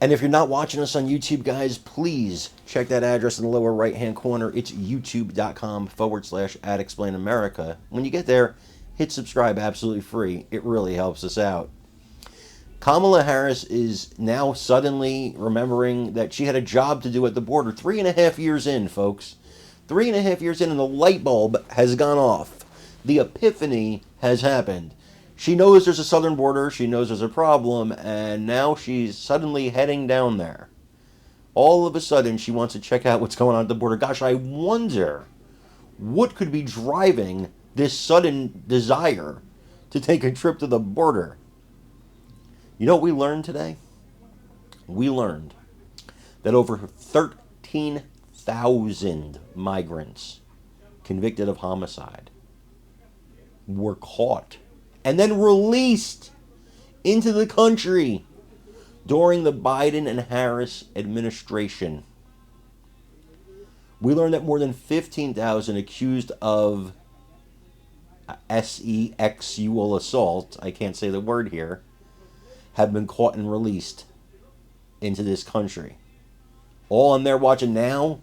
And if you're not watching us on YouTube, guys, please check that address in the lower right-hand corner. It's youtube.com/@ExplainAmerica. When you get there, hit subscribe absolutely free. It really helps us out. Kamala Harris is now suddenly remembering that she had a job to do at the border 3.5 years in, folks. 3.5 years in, and the light bulb has gone off. The epiphany has happened. She knows there's a southern border, she knows there's a problem, and now she's suddenly heading down there. All of a sudden, she wants to check out what's going on at the border. Gosh, I wonder what could be driving this sudden desire to take a trip to the border. You know what we learned today? We learned that over 13,000 migrants convicted of homicide were caught and then released into the country during the Biden and Harris administration. We learned that more than 15,000 accused of sexual assault, I can't say the word here, have been caught and released into this country. All I'm there watching now,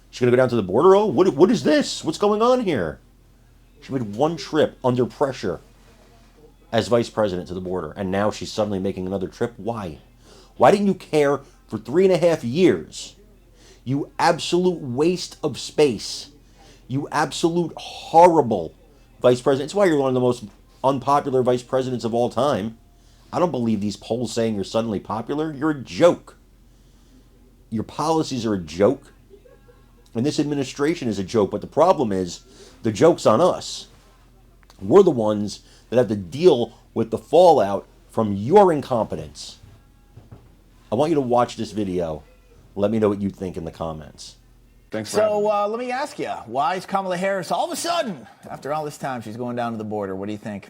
she's going to go down to the border. Oh, what is this? What's going on here? She made one trip under pressure as vice president to the border, and now she's suddenly making another trip. Why? Why didn't you care for 3.5 years? You absolute waste of space. You absolute horrible vice president. It's why you're one of the most unpopular vice presidents of all time. I don't believe these polls saying you're suddenly popular. You're a joke. Your policies are a joke. And this administration is a joke. But the problem is, the joke's on us. We're the ones that have to deal with the fallout from your incompetence. I want you to watch this video. Let me know what you think in the comments. Thanks for So let me ask you, why is Kamala Harris all of a sudden, after all this time, she's going down to the border? What do you think?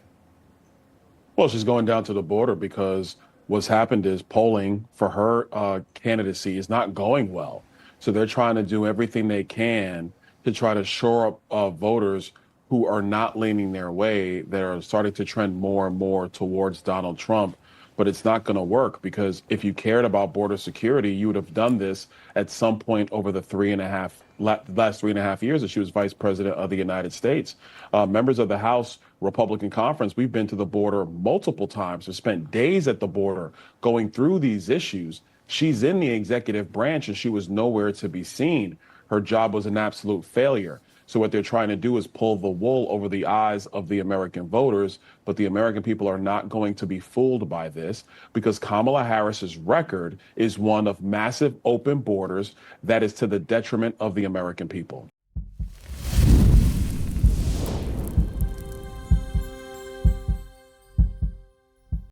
Well, she's going down to the border because what's happened is polling for her candidacy is not going well. So they're trying to do everything they can to try to shore up voters who are not leaning their way, that are starting to trend more and more towards Donald Trump. But it's not going to work, because if you cared about border security, you would have done this at some point over the last 3.5 years that she was vice president of the United States. Members of the House Republican Conference, we've been to the border multiple times. We've spent days at the border going through these issues. She's in the executive branch and she was nowhere to be seen. Her job was an absolute failure. So what they're trying to do is pull the wool over the eyes of the American voters, but the American people are not going to be fooled by this, because Kamala Harris's record is one of massive open borders that is to the detriment of the American people.